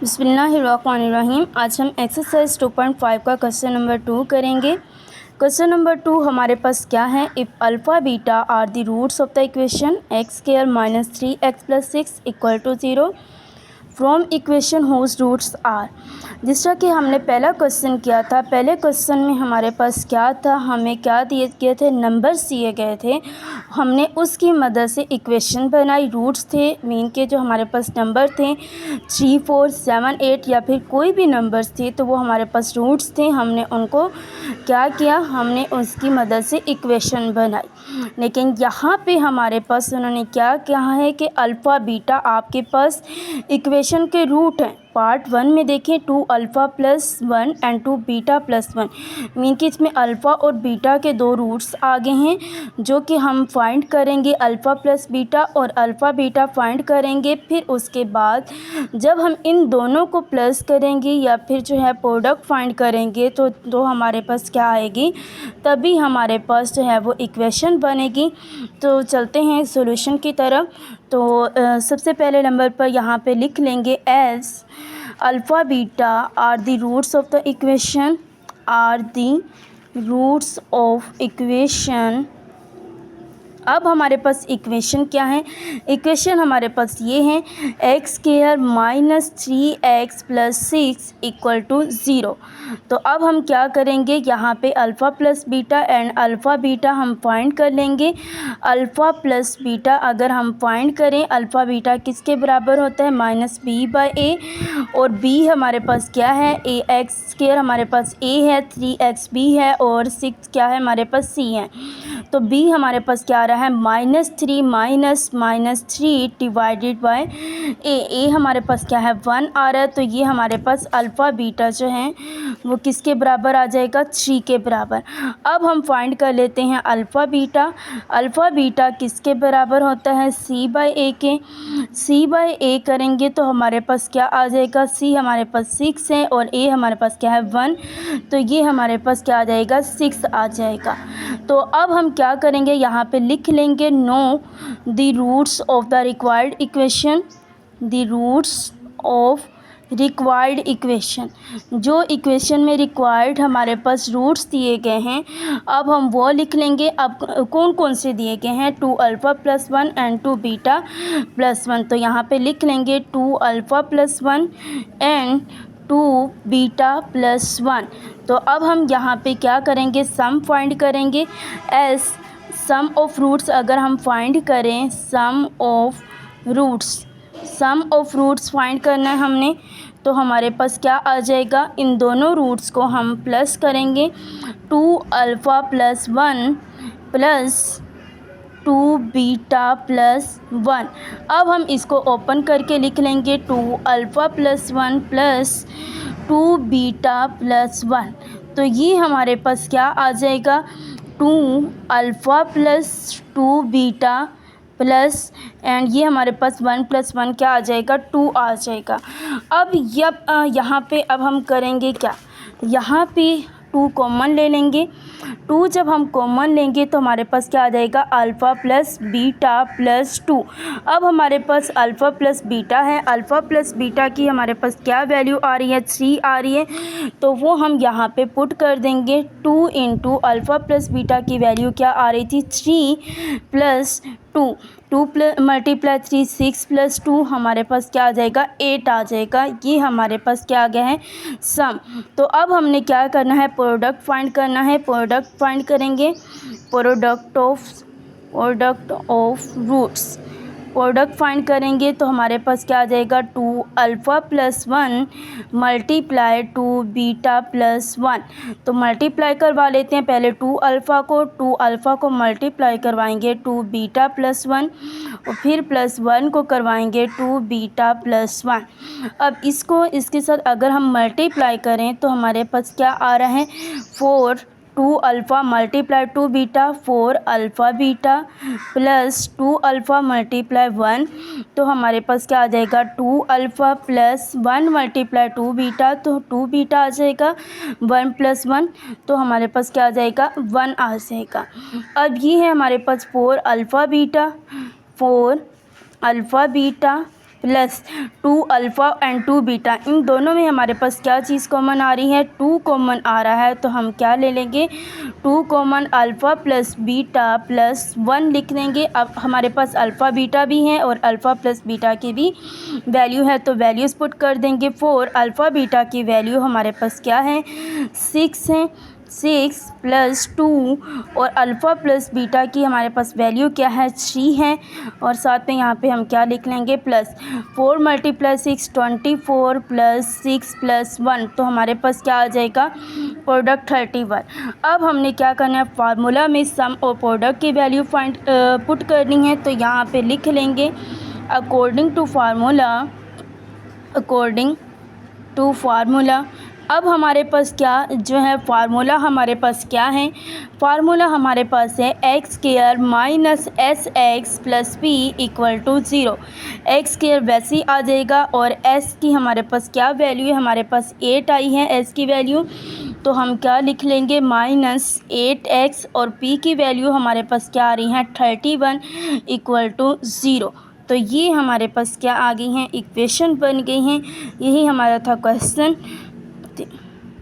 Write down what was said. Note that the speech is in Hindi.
बिस्मिल्लाहिर्रहमानिर्रहीम। आज हम एक्सरसाइज 2.5 का क्वेश्चन नंबर 2 करेंगे। क्वेश्चन नंबर 2 हमारे पास क्या है, if alpha beta are the roots of the equation x square minus 3x plus 6 equal to 0 from equation whose roots are. जिस तरह कि हमने पहला क्वेश्चन किया था, पहले क्वेश्चन में हमारे पास क्या था, हमें क्या दिए गए थे, नंबर्स दिए गए थे। हमने उसकी मदद से इक्वेशन बनाई, रूट्स थे मीन के जो हमारे पास नंबर थे 3, 4, 7, 8 या फिर कोई भी नंबर्स थे तो वो हमारे पास रूट्स थे। हमने उनको क्या किया, हमने उसकी मदद से इक्वेशन बनाई। लेकिन यहाँ पे हमारे पास उन्होंने क्या कहा है कि अल्फ़ा बीटा आपके पास इक्वेशन के रूट हैं। पार्ट 1 में देखें 2 alpha plus 1 and 2 beta plus 1 mean कि इसमें अल्फ़ा और बीटा के दो रूट्स आ गए हैं जो कि हम फाइंड करेंगे। अल्फ़ा प्लस बीटा और अल्फ़ा बीटा फाइंड करेंगे। फिर उसके बाद जब हम इन दोनों को प्लस करेंगे या फिर जो है प्रोडक्ट फाइंड करेंगे तो हमारे पास क्या आएगी, तभी हमारे पास जो है वो इक्वेशन बनेगी। तो चलते हैं सॉल्यूशन की तरफ। तो सबसे पहले नंबर पर यहाँ पे लिख लेंगे as alpha beta are the roots of the equation, are the roots of equation. अब हमारे पास इक्वेशन क्या है, इक्वेशन हमारे पास ये है x square minus 3x plus 6 equal to 0। तो अब हम क्या करेंगे, यहाँ पे alpha plus beta and alpha beta हम फाइंड कर लेंगे। अल्फ़ा प्लस बीटा अगर हम फाइंड करें, अल्फ़ा बीटा किसके बराबर होता है, माइनस बी बाई ए। और बी हमारे पास क्या है, ए एक्स स्क्वायर हमारे पास ए है, 3x बी है और 6 क्या है हमारे पास सी है। तो b हमारे पास क्या आ रहा है, -3 माइनस 3 डिवाइडेड बाय ए हमारे पास क्या है 1 आ रहा है। तो ये हमारे पास अल्फ़ा बीटा जो है वो किसके बराबर आ जाएगा, 3 के बराबर। अब हम फाइंड कर लेते हैं अल्फ़ा बीटा। अल्फ़ा बीटा किसके बराबर होता है, c बाई ए के। c बाई ए करेंगे तो हमारे पास क्या आ जाएगा, c हमारे पास 6 है और a हमारे पास क्या है 1। तो ये हमारे पास क्या आ जाएगा, 6 आ जाएगा। तो अब हम क्या करेंगे, यहाँ पे लिख लेंगे know the roots of the required equation, the roots of required equation. जो इक्वेशन में रिक्वायर्ड हमारे पास रूट्स दिए गए हैं अब हम वो लिख लेंगे। अब कौन कौन से दिए गए हैं, 2 alpha plus 1 and 2 beta plus 1। तो यहाँ पे लिख लेंगे 2 alpha plus 1 and 2 beta plus 1। तो अब हम यहाँ पे क्या करेंगे, सम फाइंड करेंगे। एस सम ऑफ रूट्स अगर हम फाइंड करें, सम ऑफ रूट्स फाइंड करना है हमने, तो हमारे पास क्या आ जाएगा, इन दोनों रूट्स को हम प्लस करेंगे। 2 alpha plus 1 plus 2 beta plus 1। अब हम इसको ओपन करके लिख लेंगे 2 alpha plus 1 plus 2 beta plus 1। तो ये हमारे पास क्या आ जाएगा, 2 alpha plus 2 beta plus and ये हमारे पास 1 प्लस 1 क्या आ जाएगा, 2 आ जाएगा। अब यहाँ पे अब हम करेंगे क्या, यहाँ पे 2 कॉमन ले लेंगे। 2 जब हम कॉमन लेंगे तो हमारे पास क्या आ जाएगा, अल्फ़ा प्लस बीटा प्लस 2। अब हमारे पास अल्फ़ा प्लस बीटा है, अल्फ़ा प्लस बीटा की हमारे पास क्या वैल्यू आ रही है, 3 आ रही है। तो वो हम यहाँ पे पुट कर देंगे। 2 इंटू अल्फ़ा प्लस बीटा की वैल्यू क्या आ रही थी, 3 प्लस 2 प्लस मल्टीप्लाई 3 6 प्लस 2 हमारे पास क्या आ जाएगा, 8 आ जाएगा। ये हमारे पास क्या आ गया है, सम। तो अब हमने क्या करना है, प्रोडक्ट फाइंड करना है। प्रोडक्ट फाइंड करेंगे, product of roots. Product find करेंगे तो हमारे पास क्या आ जाएगा, 2 alpha plus 1 multiply 2 beta plus 1। तो मल्टीप्लाई करवा लेते हैं पहले 2 अल्फ़ा को मल्टीप्लाई करवाएंगे 2 बीटा प्लस 1 और फिर प्लस 1 को करवाएंगे 2 बीटा प्लस 1। अब इसको इसके साथ अगर हम मल्टीप्लाई करें तो हमारे पास क्या आ रहा है, 2 alpha multiply 2 beta 4 alpha beta plus 2 alpha multiply 1। तो हमारे पास क्या आ जाएगा, 2 अल्फ़ा प्लस 1 मल्टीप्लाई 2 बीटा, तो 2 बीटा आ जाएगा। 1 प्लस 1 तो हमारे पास क्या आ जाएगा, 1 आ जाएगा। अब ये है हमारे पास 4 alpha beta plus 2 alpha and 2 beta, इन दोनों में हमारे पास क्या चीज़ कॉमन आ रही है, 2 कॉमन आ रहा है। तो हम क्या ले लेंगे, 2 common alpha plus beta plus 1 लिख देंगे। अब हमारे पास अल्फ़ा बीटा भी है और अल्फ़ा प्लस बीटा की भी वैल्यू है, तो वैल्यूज़ पुट कर देंगे। 4 अल्फ़ा बीटा की वैल्यू हमारे पास क्या है, 6 है। 6 प्लस 2 और अल्फ़ा प्लस बीटा की हमारे पास वैल्यू क्या है, 3 है। और साथ में यहाँ पे हम क्या लिख लेंगे, प्लस 4 मल्टीप्लाई 6 24 प्लस 6 प्लस 1, तो हमारे पास क्या आ जाएगा, प्रोडक्ट 31। अब हमने क्या करना है, फार्मूला में सम और प्रोडक्ट की वैल्यू फाइंड पुट करनी है। तो यहाँ पे लिख लेंगे अकॉर्डिंग टू फार्मूला। अब हमारे पास क्या जो है फार्मूला, हमारे पास क्या है, फार्मूला हमारे पास है x square minus s x plus p equal to 0। X square वैसे ही आ जाएगा और एस की हमारे पास क्या वैल्यू है, हमारे पास 8 आई है एस की वैल्यू, तो हम क्या लिख लेंगे -8x, और p की वैल्यू हमारे पास क्या आ रही है 31 इक्वल टू 0। तो ये हमारे पास क्या आ गई हैं, इक्वेशन बन गई हैं। यही हमारा था क्वेश्चन।